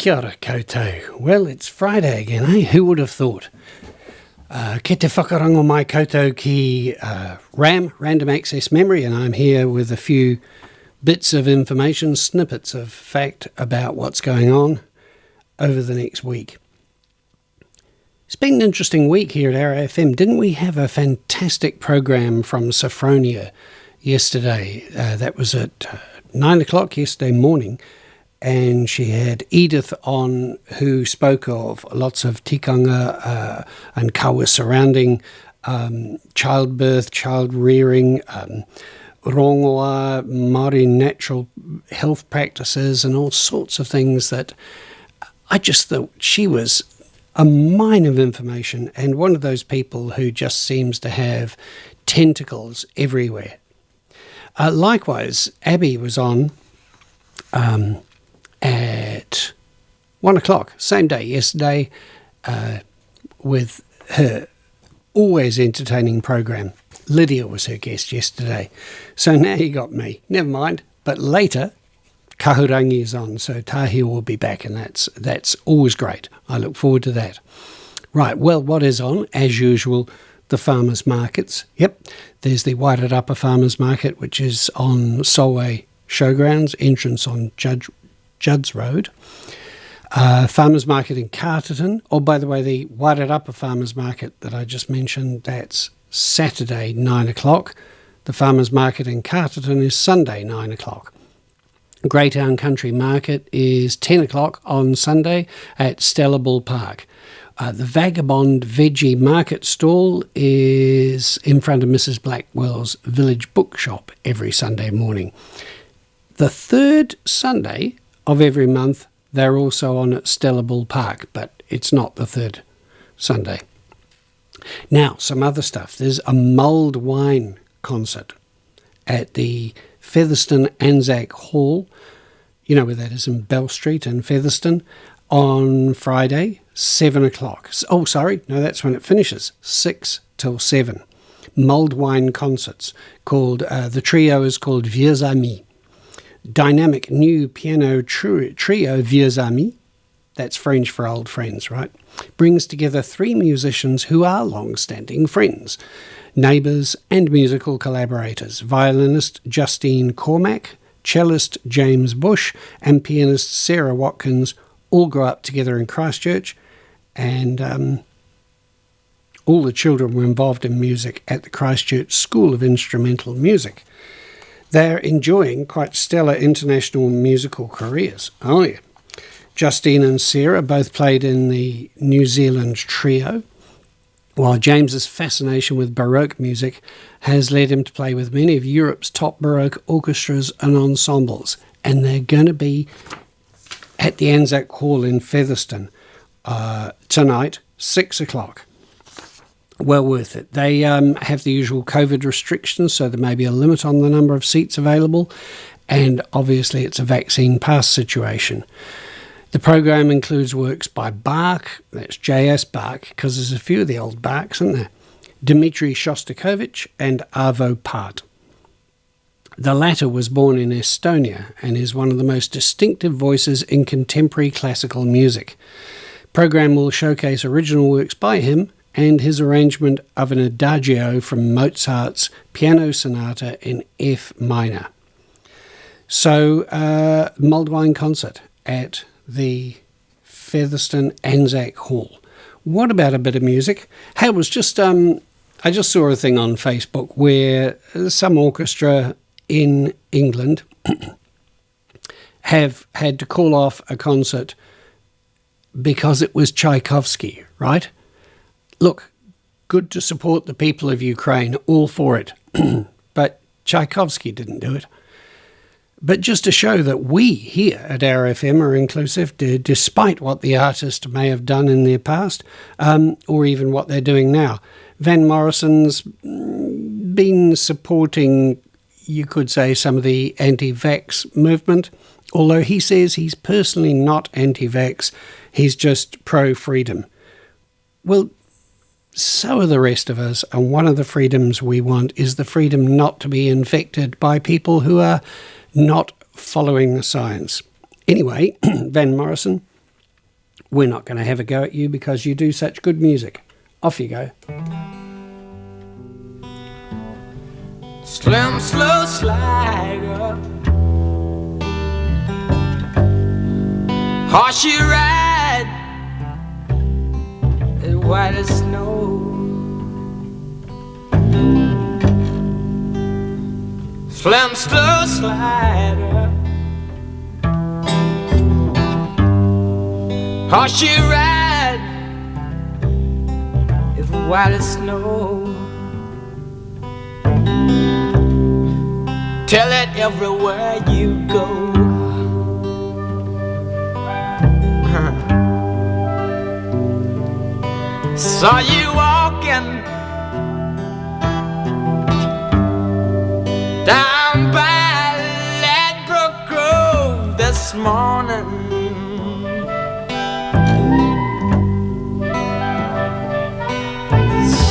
Kia ora koutou. Well, it's Friday again, eh? Who would have thought? Ke te whakarango mai koutou ki RAM, Random Access Memory, and I'm here with a few bits of information, snippets of fact about what's going on over the next week. It's been an interesting week here at RFM. Didn't we have a fantastic program from Sophronia yesterday? That was at 9 o'clock yesterday morning. And she had Edith on, who spoke of lots of tikanga and kawa surrounding childbirth, child rearing, rongoa, Māori natural health practices, and all sorts of things that I just thought she was a mine of information, and one of those people who just seems to have tentacles everywhere. Likewise, Abby was on at 1 o'clock, same day yesterday, with her always entertaining program. Lydia was her guest yesterday. So now you got me. Never mind. But later, Kahurangi is on, so Tahi will be back, and that's always great. I look forward to that. Right, well, what is on? As usual, the farmers' markets. Yep, there's the Wairarapa Farmers Market, which is on Solway Showgrounds, entrance on Judd's Road. Farmers Market in Carterton. Oh, by the way, the Wairarapa Farmers Market that I just mentioned, that's Saturday, 9 o'clock. The Farmers Market in Carterton is Sunday, 9 o'clock. Greytown Country Market is 10 o'clock on Sunday at Stella Bull Park. The Vagabond Veggie Market stall is in front of Mrs. Blackwell's Village Bookshop every Sunday morning. The third Sunday of every month, they're also on at Stella Bull Park, but it's not the third Sunday. Now, some other stuff. There's a mulled wine concert at the Featherston Anzac Hall, you know where that is, in Bell Street in Featherston, on Friday, 7 o'clock. Oh, sorry, no, that's when it finishes, 6 till 7. Mulled wine concerts called, the trio is called Vieux Amis. Dynamic new piano trio Vieux Amis, that's French for old friends, right? Brings together three musicians who are long-standing friends, neighbours and musical collaborators. Violinist Justine Cormack, cellist James Bush, and pianist Sarah Watkins all grew up together in Christchurch, and all the children were involved in music at the Christchurch School of Instrumental Music. They're enjoying quite stellar international musical careers. Oh, yeah. Justine and Sarah both played in the New Zealand trio, while James's fascination with Baroque music has led him to play with many of Europe's top Baroque orchestras and ensembles. And they're going to be at the Anzac Hall in Featherston tonight, 6 o'clock. Well worth it. They have the usual COVID restrictions, so there may be a limit on the number of seats available, and obviously it's a vaccine pass situation. The program includes works by Bach, that's J.S. Bach, because there's a few of the old Bachs, isn't there? Dmitri Shostakovich and Arvo Pärt. The latter was born in Estonia and is one of the most distinctive voices in contemporary classical music. The program will showcase original works by him and his arrangement of an adagio from Mozart's Piano Sonata in F minor. So, mulled wine concert at the Featherston Anzac Hall. What about a bit of music? Hey, it was just, I just saw a thing on Facebook where some orchestra in England have had to call off a concert because it was Tchaikovsky, right? Look, good to support the people of Ukraine, all for it. But Tchaikovsky didn't do it. But just to show that we here at RFM are inclusive, despite what the artist may have done in their past, or even what they're doing now. Van Morrison's been supporting, you could say, some of the anti-vax movement, although he says he's personally not anti-vax, he's just pro-freedom. Well, so are the rest of us, and one of the freedoms we want is the freedom not to be infected by people who are not following the science. Anyway, Van Morrison We're not going to have a go at you because you do such good music. Off you go. Slim, slow slider, horsey ride, as white as snow. Slim, slow slider, horsey ride, as white as snow. Tell it everywhere you go. Saw you walking down by Ladbroke Grove this morning.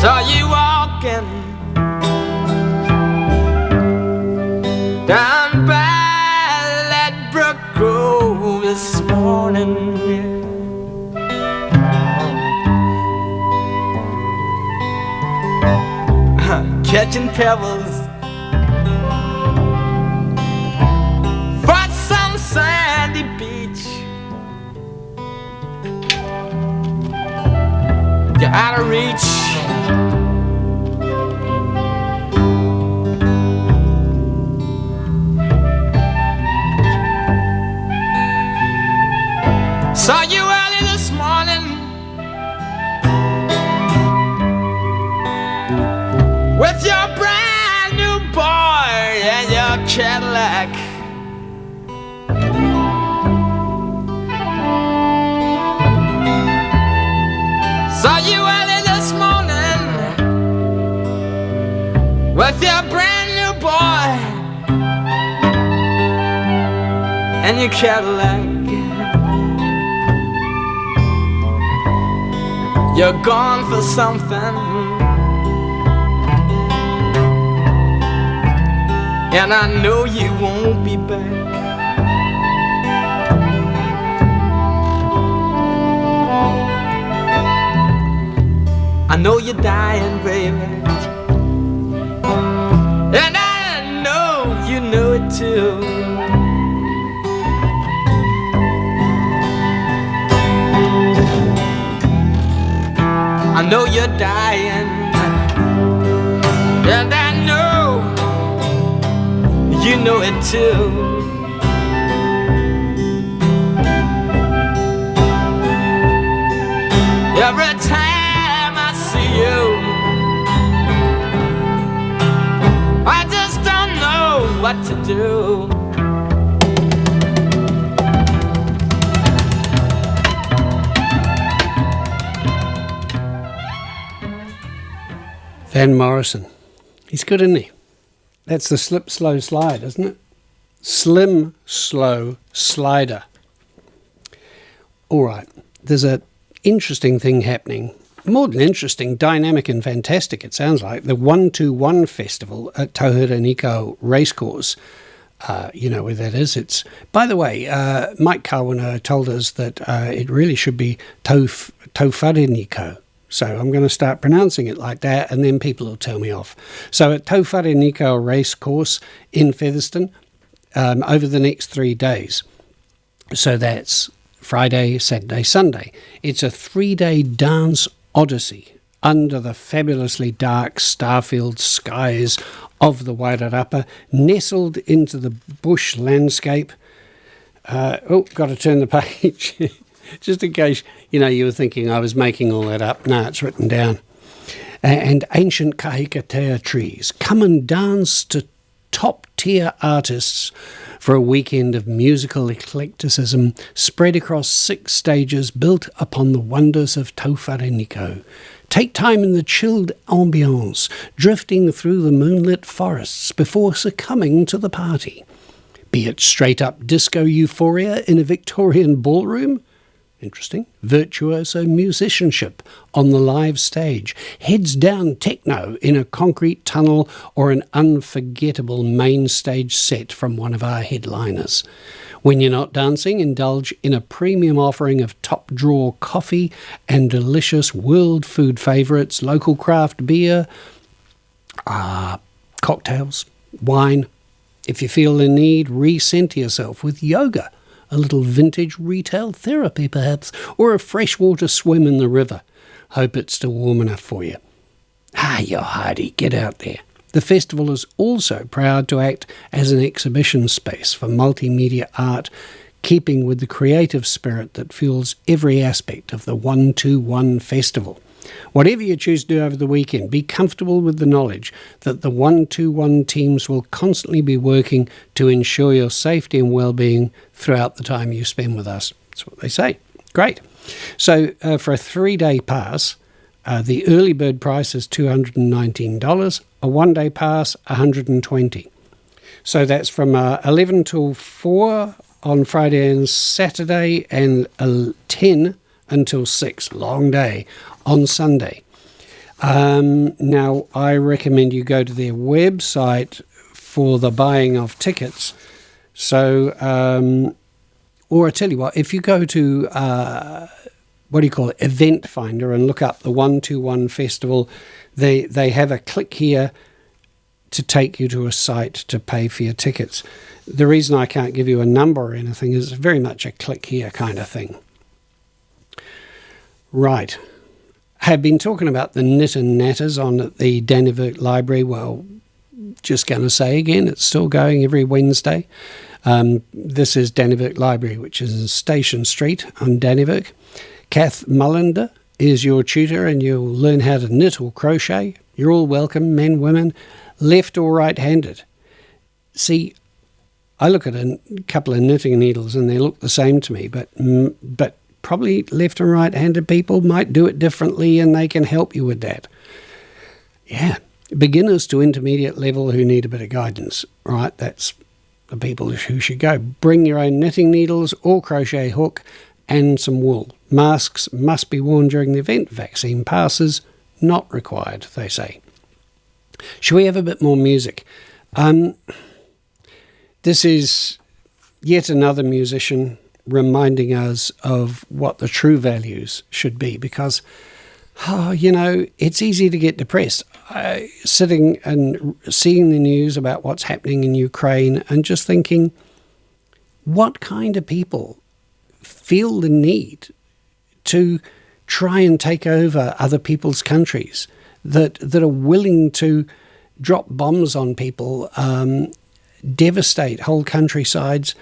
Saw you walking down by Ladbroke Grove this morning. Catching pebbles for some sandy beach. You're out of reach. Saw you early this morning with your brand new boy and your Cadillac. Saw you early this morning with your brand new boy and your Cadillac. You're gone for something, and I know you won't be back. I know you're dying, baby, and I know you know it too. I know you're dying, and I know you know it too. Every time I see you, I just don't know what to do. Van Morrison. He's good, isn't he? That's the slip, slow, slide, isn't it? Slim, slow, slider. All right. There's an interesting thing happening. More than interesting, dynamic and fantastic, it sounds like. The 121 Festival at Tauhiraniko Racecourse. You know where that is. It's, by the way, Mike Kawana told us that it really should be Tauhiraniko. So I'm going to start pronouncing it like that, and then people will tell me off. So at Tauhiraniko Racecourse in Featherston, over the next 3 days. So that's Friday, Saturday, Sunday. It's a 3-day dance odyssey under the fabulously dark star-filled skies of the Wairarapa, nestled into the bush landscape. Got to turn the page. Just in case, you were thinking I was making all that up. No, it's written down. And ancient kahikatea trees. Come and dance to top-tier artists for a weekend of musical eclecticism spread across 6 stages built upon the wonders of Tauhiraniko. Take time in the chilled ambience, drifting through the moonlit forests before succumbing to the party. Be it straight-up disco euphoria in a Victorian ballroom, interesting, virtuoso musicianship on the live stage, heads down techno in a concrete tunnel, or an unforgettable main stage set from one of our headliners. When you're not dancing, indulge in a premium offering of top-drawer coffee and delicious world food favourites, local craft beer, cocktails, wine. If you feel the need, recenter yourself with yoga, a little vintage retail therapy perhaps, or a freshwater swim in the river. Hope it's still warm enough for you. You hardy, get out there. The festival is also proud to act as an exhibition space for multimedia art, keeping with the creative spirit that fuels every aspect of the 121 festival. Whatever you choose to do over the weekend, be comfortable with the knowledge that the 121 teams will constantly be working to ensure your safety and well-being throughout the time you spend with us. That's what they say. Great. So for a 3-day pass, the early bird price is $219, a 1-day pass $120. So that's from 11 till 4 on Friday and Saturday, and 10 until 6, long day, on Sunday. Now, I recommend you go to their website for the buying of tickets. So, or I tell you what, if you go to, Event Finder, and look up the 121 Festival, they have a click here to take you to a site to pay for your tickets. The reason I can't give you a number or anything is very much a click here kind of thing. Right. Have been talking about the Knit and Natters on at the Dannevirke Library. Well, just going to say again, it's still going every Wednesday. This is Dannevirke Library, which is in Station Street on Dannevirke. Kath Mullender is your tutor, and you'll learn how to knit or crochet. You're all welcome, men, women, left or right-handed. See, I look at a couple of knitting needles and they look the same to me, but probably left and right-handed people might do it differently, and they can help you with that. Yeah, beginners to intermediate level who need a bit of guidance, right? That's the people who should go. Bring your own knitting needles or crochet hook and some wool. Masks must be worn during the event. Vaccine passes not required, they say. Shall we have a bit more music? This is yet another musician reminding us of what the true values should be, because, it's easy to get depressed. Sitting and seeing the news about what's happening in Ukraine and just thinking, what kind of people feel the need to try and take over other people's countries, that are willing to drop bombs on people, devastate whole countrysides?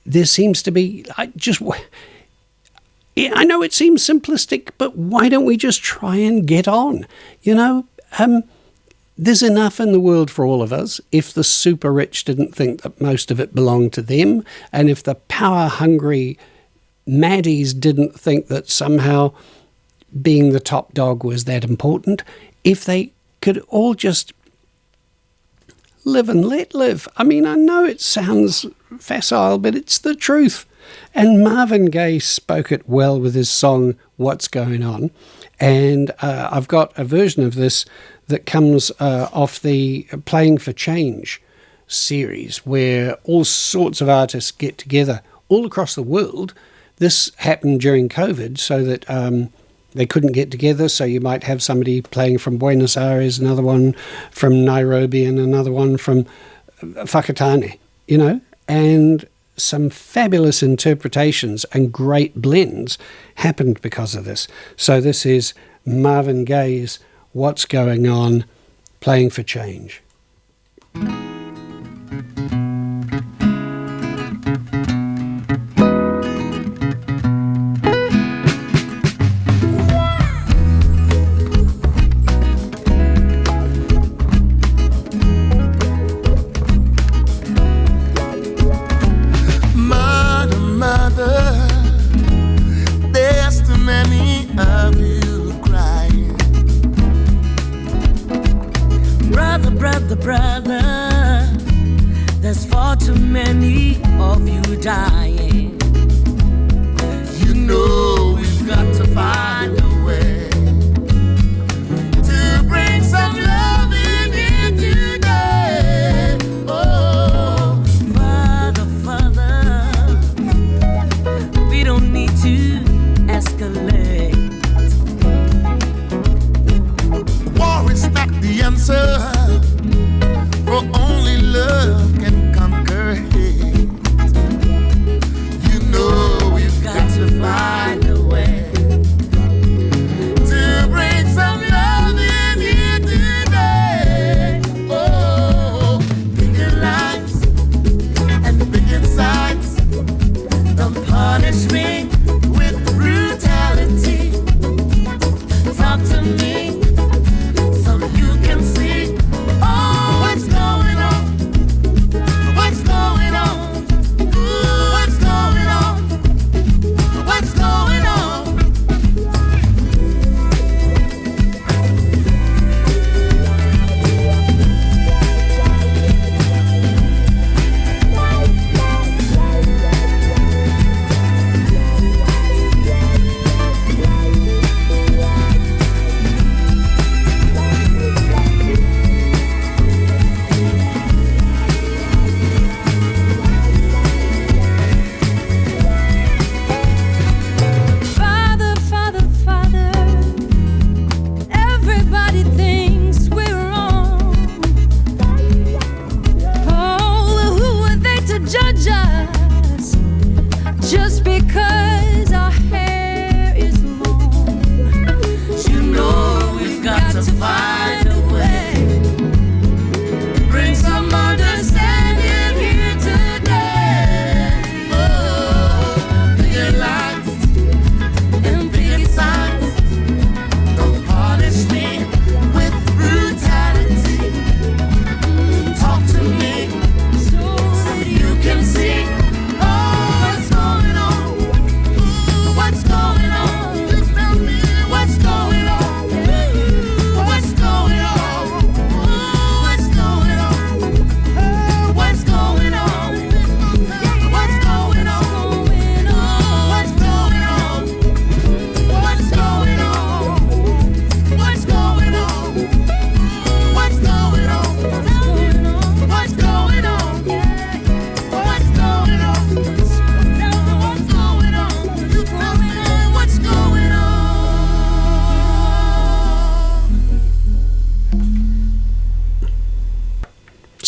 There seems to be, I know it seems simplistic, but why don't we just try and get on? There's enough in the world for all of us if the super rich didn't think that most of it belonged to them, and if the power-hungry maddies didn't think that somehow being the top dog was that important. If they could all just live and let live. I mean, I know it sounds facile, but it's the truth. And Marvin Gaye spoke it well with his song, What's Going On? And I've got a version of this that comes off the Playing for Change series, where all sorts of artists get together all across the world. This happened during COVID, so that they couldn't get together, so you might have somebody playing from Buenos Aires, another one from Nairobi, and another one from Whakatane, and some fabulous interpretations and great blends happened because of this. So this is Marvin Gaye's What's Going On, Playing for Change. Brother, there's far too many of you dying. We've got to find a way to bring some love in here today. Oh, Father,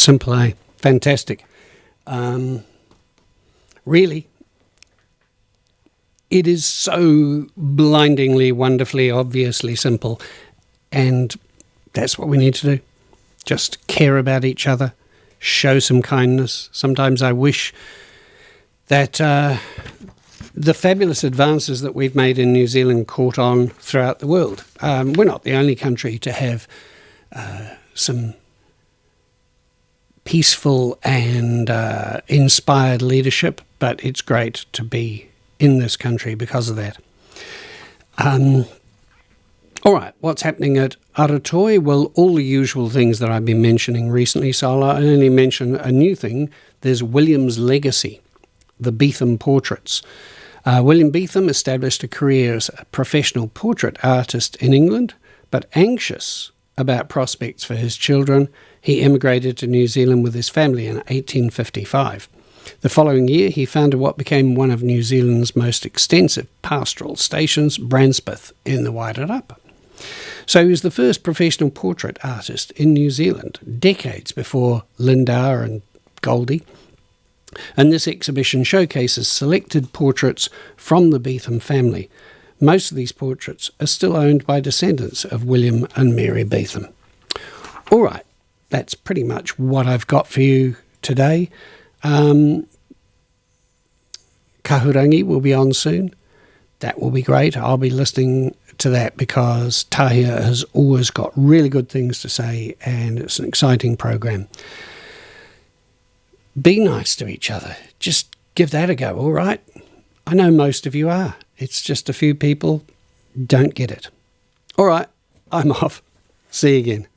Simple, eh? Fantastic. Really, it is so blindingly, wonderfully, obviously simple. And that's what we need to do. Just care about each other. Show some kindness. Sometimes I wish that the fabulous advances that we've made in New Zealand caught on throughout the world. We're not the only country to have some peaceful and inspired leadership, but it's great to be in this country because of that. All right, what's happening at Aratoi? Well, all the usual things that I've been mentioning recently, so I'll only mention a new thing. There's William's legacy, the Beetham portraits. William Beetham established a career as a professional portrait artist in England, but anxious about prospects for his children, he emigrated to New Zealand with his family in 1855. The following year, he founded what became one of New Zealand's most extensive pastoral stations, Branspeth, in the Wairarapa. So he was the first professional portrait artist in New Zealand, decades before Lindauer and Goldie. And this exhibition showcases selected portraits from the Beetham family. Most of these portraits are still owned by descendants of William and Mary Beetham. All right, that's pretty much what I've got for you today. Kahurangi will be on soon. That will be great. I'll be listening to that because Tahia has always got really good things to say, and it's an exciting program. Be nice to each other. Just give that a go, all right? I know most of you are. It's just a few people don't get it. All right, I'm off. See you again.